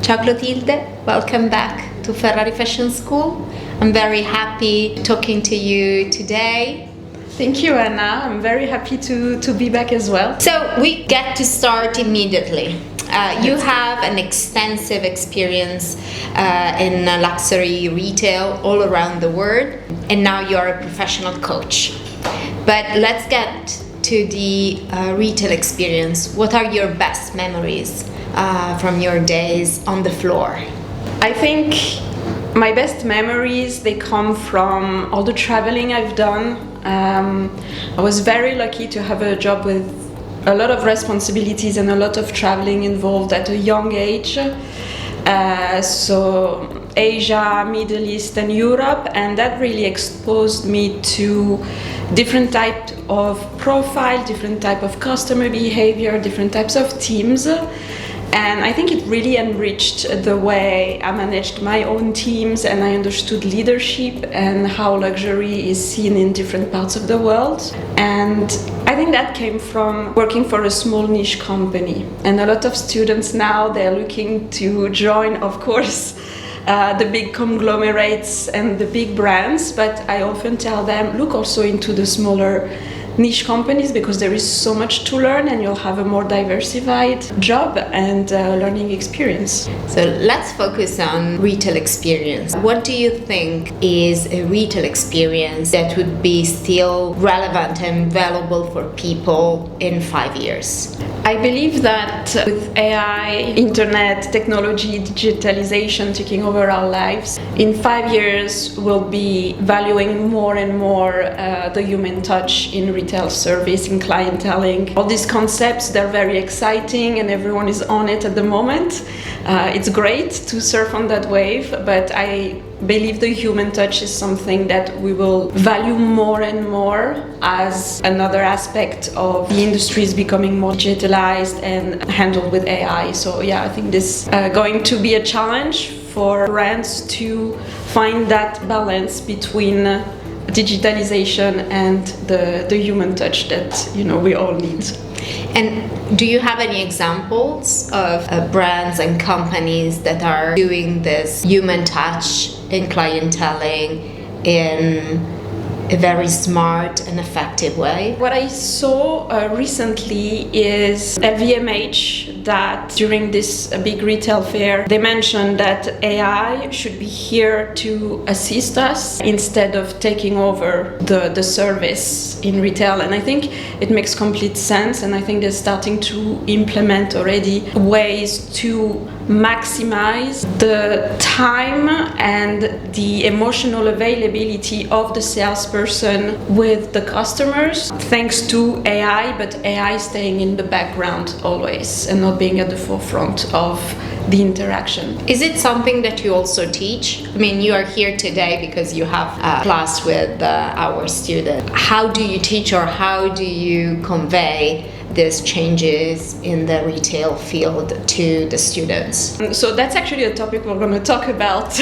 Ciao Clotilde, welcome back to Ferrari Fashion School. I'm very happy talking to you today. Thank you, Anna. I'm very happy to be back as well. So we get to start immediately. You have an extensive experience in luxury retail all around the world, and now you're a professional coach. But let's get to the retail experience. What are your best memories from your days on the floor? I think my best memories, they come from all the traveling I've done. I was very lucky to have a job with a lot of responsibilities and a lot of traveling involved at a young age. So Asia, Middle East and Europe, and that really exposed me to different types of profile, different type of customer behavior, different types of teams. And I think it really enriched the way I managed my own teams, and I understood leadership and how luxury is seen in different parts of the world. And I think that came from working for a small niche company. And a lot of students now, they're looking to join, of course, the big conglomerates and the big brands, but I often tell them, look also into the smaller niche companies, because there is so much to learn and you'll have a more diversified job and learning experience. So let's focus on retail experience. What do you think is a retail experience that would be still relevant and valuable for people in 5 years? I believe that with AI, internet, technology, digitalization taking over our lives, in 5 years we'll be valuing more and more the human touch in retail service, in clienteling. All these concepts, they're very exciting and everyone is on it at the moment. It's great to surf on that wave, but I believe the human touch is something that we will value more and more as another aspect of the industry is becoming more digitalized and handled with AI. So yeah, I think this is going to be a challenge for brands to find that balance between digitalization and the human touch that we all need. And do you have any examples of brands and companies that are doing this human touch in clienteling in a very smart and effective way? What I saw recently is LVMH, that during this big retail fair, they mentioned that AI should be here to assist us instead of taking over the service in retail. And I think it makes complete sense, and I think they're starting to implement already ways to maximize the time and the emotional availability of the salesperson with the customers, thanks to AI, but AI staying in the background always and not being at the forefront of the interaction. Is it something that you also teach? I mean, you are here today because you have a class with our student. How do you teach, or how do you convey these changes in the retail field to the students? So that's actually a topic we're going to talk about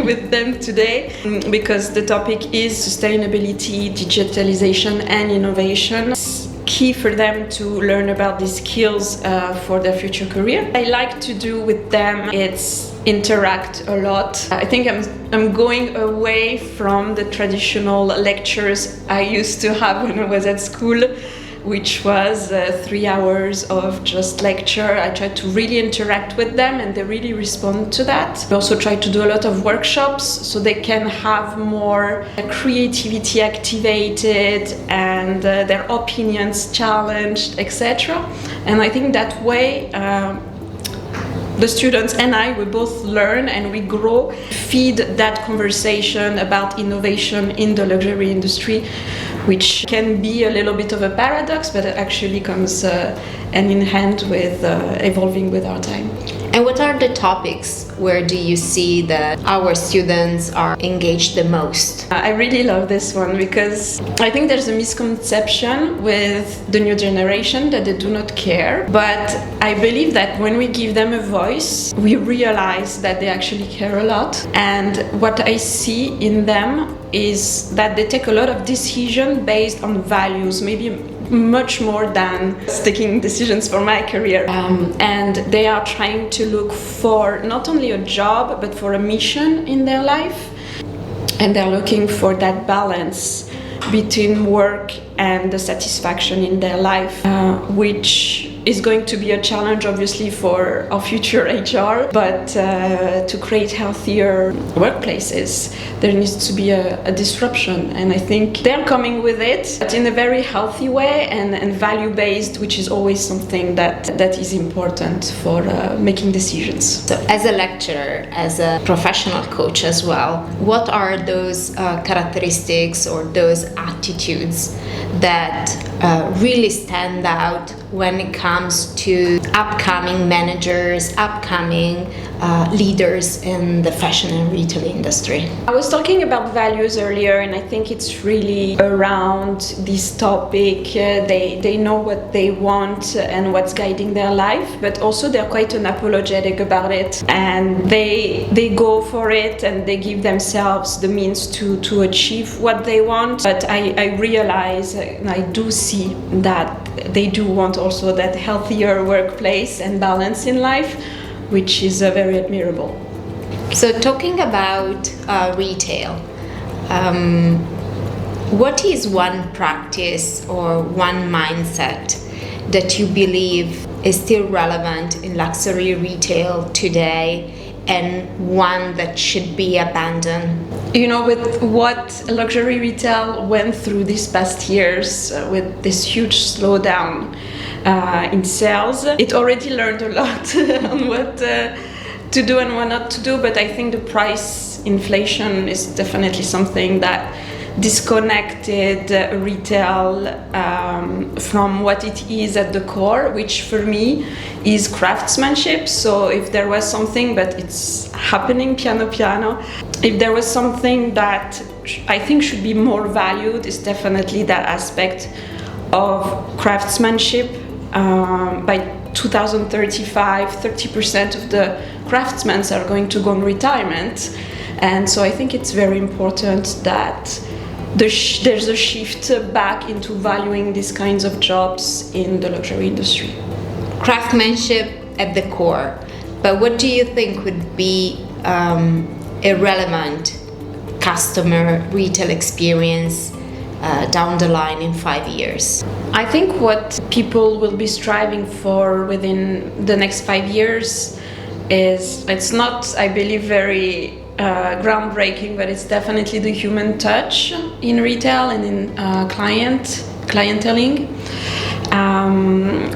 with them today, because the topic is sustainability, digitalization and innovation. It's key for them to learn about these skills for their future career. I like to do with them, it's interact a lot. I think I'm going away from the traditional lectures I used to have when I was at school, which was 3 hours of just lecture. I try to really interact with them and they really respond to that. I also try to do a lot of workshops so they can have more creativity activated and their opinions challenged, etc. And I think that way the students and I, we both learn and we grow, feed that conversation about innovation in the luxury industry, which can be a little bit of a paradox, but it actually comes hand in hand with evolving with our time. And what are the topics where do you see that our students are engaged the most? I really love this one because I think there's a misconception with the new generation that they do not care. But I believe that when we give them a voice, we realize that they actually care a lot. And what I see in them is that they take a lot of decision based on values, maybe much more than taking decisions for my career. And they are trying to look for not only a job, but for a mission in their life. And they're looking for that balance between work and the satisfaction in their life, which is going to be a challenge, obviously, for our future HR. But to create healthier workplaces, there needs to be a disruption. And I think they're coming with it, but in a very healthy way and value-based, which is always something that is important for making decisions. So as a lecturer, as a professional coach as well, what are those characteristics or those attitudes that really stand out when it comes to upcoming managers, upcoming leaders in the fashion and retail industry? I was talking about values earlier, and I think it's really around this topic. They know what they want and what's guiding their life, but also they're quite unapologetic about it, and they go for it and they give themselves the means to achieve what they want. But I realize, and I do see that they do want also that healthier workplace and balance in life, which is very admirable. So talking about retail, what is one practice or one mindset that you believe is still relevant in luxury retail today and one that should be abandoned? You know, with what luxury retail went through these past years, with this huge slowdown in sales, it already learned a lot on what to do and what not to do. But I think the price inflation is definitely something that disconnected retail from what it is at the core, which for me is craftsmanship. So if there was something, but it's happening piano piano, if there was something that I think should be more valued, is definitely that aspect of craftsmanship. By 2035, 30% of the craftsmen are going to go on retirement, and so I think it's very important that there's a shift back into valuing these kinds of jobs in the luxury industry. Craftsmanship at the core, but what do you think would be a relevant customer retail experience down the line in 5 years? I think what people will be striving for within the next 5 years is, it's not, I believe, very groundbreaking, but it's definitely the human touch in retail and in clienteling.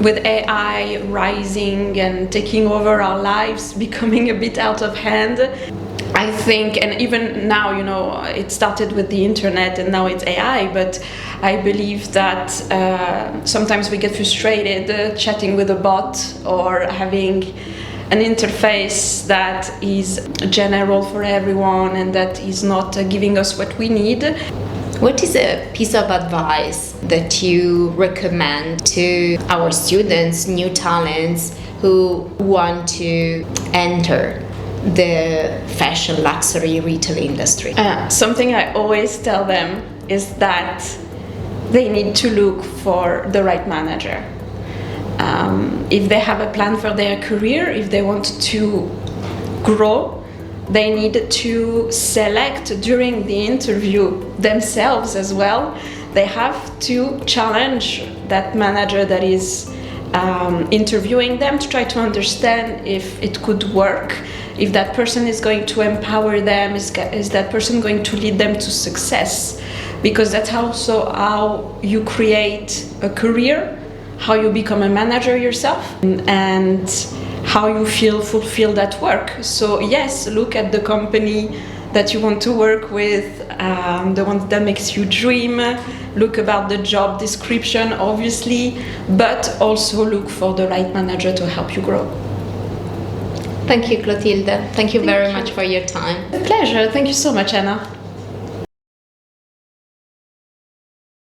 With AI rising and taking over our lives, becoming a bit out of hand, I think, and even now, you know, it started with the internet and now it's AI, but I believe that sometimes we get frustrated chatting with a bot or having an interface that is general for everyone and that is not giving us what we need. What is a piece of advice that you recommend to our students, new talents who want to enter the fashion luxury retail industry? Something I always tell them is that they need to look for the right manager. If they have a plan for their career, if they want to grow, they need to select during the interview themselves as well. They have to challenge that manager that is interviewing them to try to understand if it could work, if that person is going to empower them, is that person going to lead them to success, because that's also how you create a career, how you become a manager yourself, and how you feel fulfilled at work. So yes, look at the company that you want to work with, the one that makes you dream. Look about the job description, obviously, but also look for the right manager to help you grow. Thank you, Clotilde. Thank you very much for your time. A pleasure. Thank you so much, Anna.